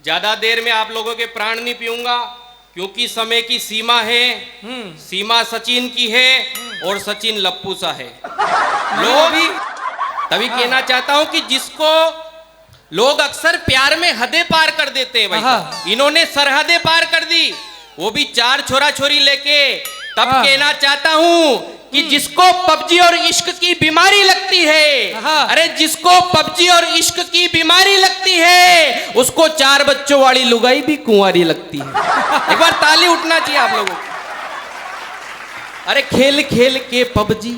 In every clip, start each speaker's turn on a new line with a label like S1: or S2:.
S1: ज्यादा देर में आप लोगों के प्राण नहीं पीऊंगा, क्योंकि समय की सीमा है। सीमा सचिन की है और सचिन लप्पू सा है। लोग तभी कहना चाहता हूं कि जिसको लोग अक्सर प्यार में हदें पार कर देते हैं भाई, इन्होंने सरहदें पार कर दी, वो भी 4 छोरा छोरी लेके। तब कहना चाहता हूं कि जिसको पबजी और इश्क की बीमारी लगती है, अरे जिसको पबजी और इश्क की बीमारी लगती है, उसको 4 बच्चों वाली लुगाई भी कुंवारी लगती है। एक बार ताली उठना चाहिए आप लोगों को। अरे खेल खेल के पबजी,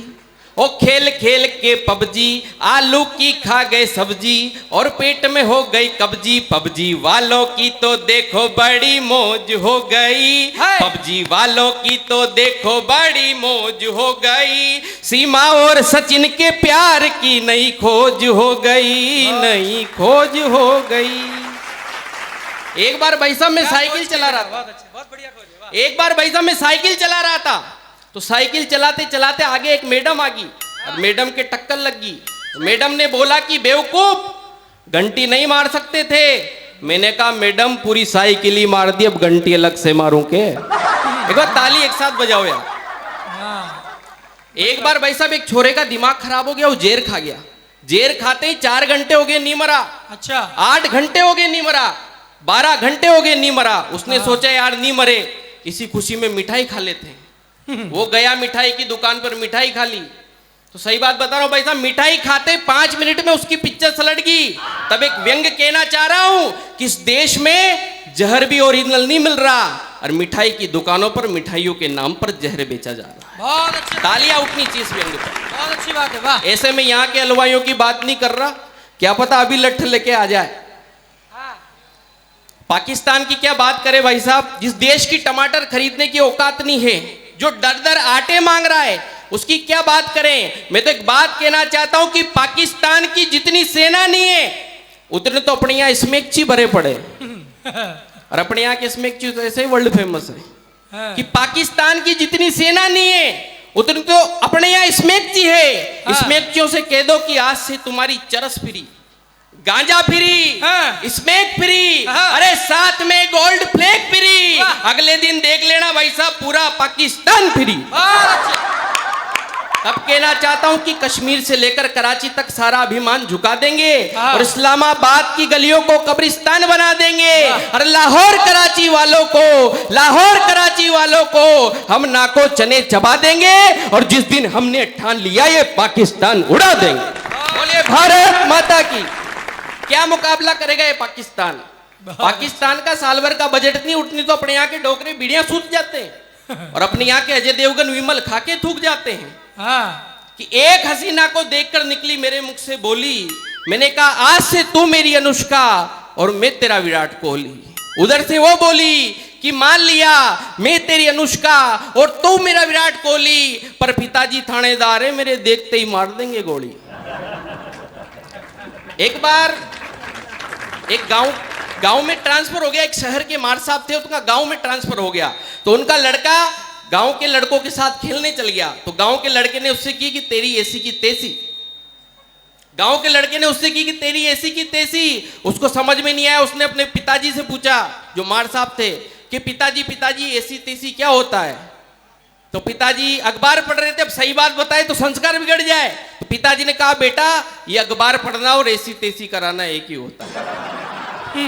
S1: ओ खेल खेल के पबजी, आलू की खा गए सब्जी और पेट में हो गई कब्जी। पबजी वालों की तो देखो बड़ी मौज हो गई, पबजी वालों की तो देखो बड़ी मौज हो गई। सीमा और सचिन के प्यार की नई खोज हो गई, नई खोज हो गई। एक बार भाई साहब मैं साइकिल चला रहा था,
S2: बहुत बढ़िया खोज।
S1: एक बार भाई साहब मैं साइकिल चला रहा था, तो साइकिल चलाते चलाते आगे एक मैडम आ गई और मैडम के टक्कर लग गई। मैडम ने बोला कि बेवकूफ, घंटी नहीं मार सकते थे। मैंने कहा मैडम पूरी साइकिल ही मार दी, अब घंटी अलग से मारूं के? एक बार ताली एक साथ बजाओ यार। एक बार भाई साहब एक छोरे का दिमाग खराब हो गया, वो जेर खा गया। जेर खाते ही 4 घंटे हो गए नहीं मरा।
S2: अच्छा।
S1: 8 घंटे हो गए नहीं मरा, 12 घंटे हो गए नहीं मरा। उसने सोचा यार नहीं मरे, इसी खुशी में मिठाई खा लेते हैं। वो गया मिठाई की दुकान पर, मिठाई खा ली। तो सही बात बता रहा हूं भाई साहब, मिठाई खाते 5 मिनट में उसकी पिक्चर सलट गई। तब एक व्यंग कहना चाह रहा हूं कि इस देश में जहर भी ओरिजिनल नहीं मिल रहा और मिठाई की दुकानों पर मिठाइयों के नाम पर जहर बेचा जा रहा है।
S2: बहुत अच्छी
S1: तालियां उठनी चाहिए इस व्यंग पर।
S2: बहुत अच्छी बात है, वाह।
S1: ऐसे में यहाँ के हलवाइयों की बात नहीं कर रहा, क्या पता अभी लठ लेके आ जाए। पाकिस्तान की क्या बात करें भाई साहब, जिस देश की टमाटर खरीदने की औकात नहीं है, जो दर दर आटे मांग रहा है, उसकी क्या बात करें। मैं तो एक बात कहना चाहता हूं कि पाकिस्तान की जितनी सेना नहीं है, उतने तो अपने यहाँ स्मेकची भरे पड़े। और अपने यहाँ के स्मेकची तो ऐसे ही वर्ल्ड फेमस है कि पाकिस्तान की जितनी सेना नहीं है, उतनी तो अपने यहाँ स्मेकची है। स्मेकचियों से कह दो कि आज से तुम्हारी चरस फ्री, गांजा फ्री, स्मेक फ्री, अरे साथ में गोल्ड फ्लैग फ्री। अगले दिन देख लेना भाई साहब, पूरा पाकिस्तान फ्री। तब कहना चाहता हूं कि कश्मीर से लेकर कराची तक सारा अभिमान झुका देंगे और इस्लामाबाद की गलियों को कब्रिस्तान बना देंगे। और लाहौर कराची वालों को, लाहौर कराची वालों को हम नाको चने चबा देंगे। और जिस दिन हमने ठान लिया ये पाकिस्तान उड़ा देंगे। बोलिए भारत माता की। क्या मुकाबला करेगा ये पाकिस्तान? पाकिस्तान का साल भर का बजट नहीं उठनी तो अपने यहाँ के डोकरे बीड़ियां सूख जाते हैं और अपने यहाँ के अजय देवगन विमल खाके थूक जाते हैं। कि एक हसीना को देखकर निकली मेरे मुख से बोली, मैंने कहा आज से तू मेरी अनुष्का और मैं तेरा विराट कोहली। उधर से वो बोली कि मान लिया मैं तेरी अनुष्का और तू मेरा विराट कोहली, पर पिताजी थानेदार है, मेरे देखते ही मार देंगे गोली। एक बार एक गांव में ट्रांसफर हो गया, एक शहर के मार साहब थे, उनका गांव में ट्रांसफर हो गया। तो उनका लड़का गांव के लड़कों के साथ खेलने चल गया। तो गांव के लड़के ने उससे की कि तेरी एसी की तेसी। गांव के लड़के ने उससे की कि तेरी एसी की तेसी। उसको समझ में नहीं आया, उसने अपने पिताजी से पूछा, जो मार साहब थे, कि पिताजी पिताजी एसी तेसी क्या होता है? तो पिताजी अखबार पढ़ रहे थे, अब सही बात बताए तो संस्कार बिगड़ जाए। तो पिताजी ने कहा बेटा ये अखबार पढ़ना और एसी तेसी कराना एक ही होता है।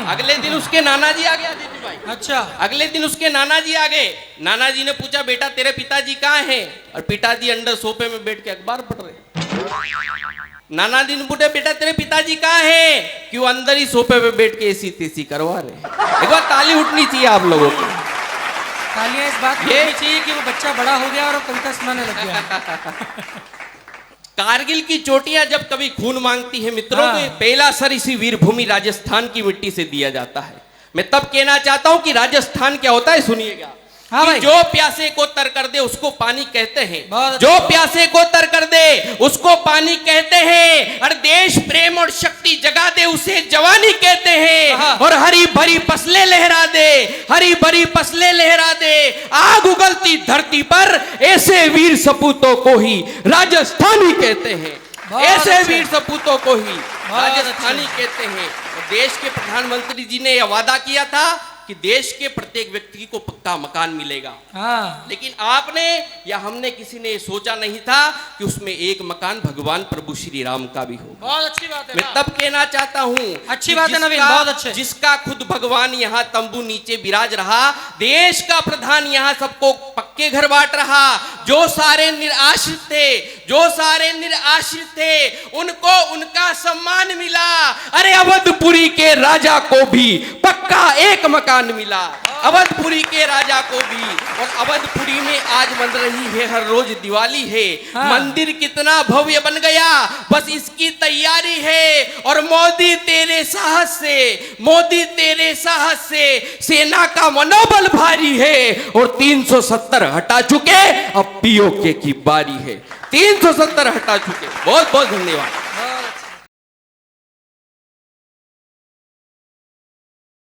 S1: अगले दिन उसके नाना जी आ गए दीदी भाई। अच्छा। अगले दिन उसके नाना जी आ गए। नाना जी ने पूछा बेटा तेरे पिताजी कहाँ हैं? और पिताजी अंदर सोफे में बैठ के अखबार पढ़ रहे। नाना जी ने पूछा बेटा तेरे पिताजी कहाँ हैं? क्यों अंदर ही सोफे पे बैठ के एसी तेसी करवा रहे। एक बार ताली उठनी चाहिए आप लोगों को।
S2: तालियां इस बात की होनी चाहिए कि वो बच्चा बड़ा हो गया और कविता सुनाने लग गया।
S1: कारगिल की चोटियां जब कभी खून मांगती है मित्रों, तो पहला सर इसी वीरभूमि राजस्थान की मिट्टी से दिया जाता है। मैं तब कहना चाहता हूं कि राजस्थान क्या होता है सुनिएगा। कि जो प्यासे को तर कर दे उसको पानी कहते हैं। जो प्यासे को तर कर दे उसको पानी कहते हैं। और देश प्रेम और शक्ति जगा दे उसे जवानी कहते हैं। और हरी भरी फसलें लहरा दे, हरी भरी फसलें लहरा दे, आग उगलती धरती पर ऐसे वीर सपूतों को ही राजस्थानी कहते हैं।
S2: बहुत
S1: ऐसे
S2: अच्छे।
S1: वीर सपूतों को ही
S2: बहुत
S1: राजस्थानी
S2: अच्छे।
S1: कहते हैं। और देश के प्रधानमंत्री जी ने यह वादा किया था कि देश के प्रत्येक व्यक्ति को पक्का मकान मिलेगा,
S2: हाँ
S1: लेकिन आपने या हमने किसी ने सोचा नहीं था कि उसमें एक मकान भगवान प्रभु श्री राम का भी होगा।
S2: बहुत अच्छी बात है
S1: मैं तब कहना चाहता हूँ,
S2: अच्छी बात है नवीन, बहुत अच्छे।
S1: जिसका खुद भगवान यहाँ तंबू नीचे विराज रहा, देश का प्रधान यहाँ सबको पक्के घर बांट रहा, जो सारे निराश्रित थे उनको उनका सम्मान मिला। अरे अवधपुरी के राजा को भी पक्का एक मकान मिला, अवधपुरी के राजा को भी। और अवधपुरी में आज मन रही है हर रोज दिवाली है।
S2: हाँ।
S1: मंदिर कितना भव्य बन गया, बस इसकी तैयारी है। और मोदी तेरे साहस से सेना का मनोबल भारी है। और 370 हटा चुके, अब पीओके की बारी है। 370 हटा चुके। बहुत बहुत धन्यवाद।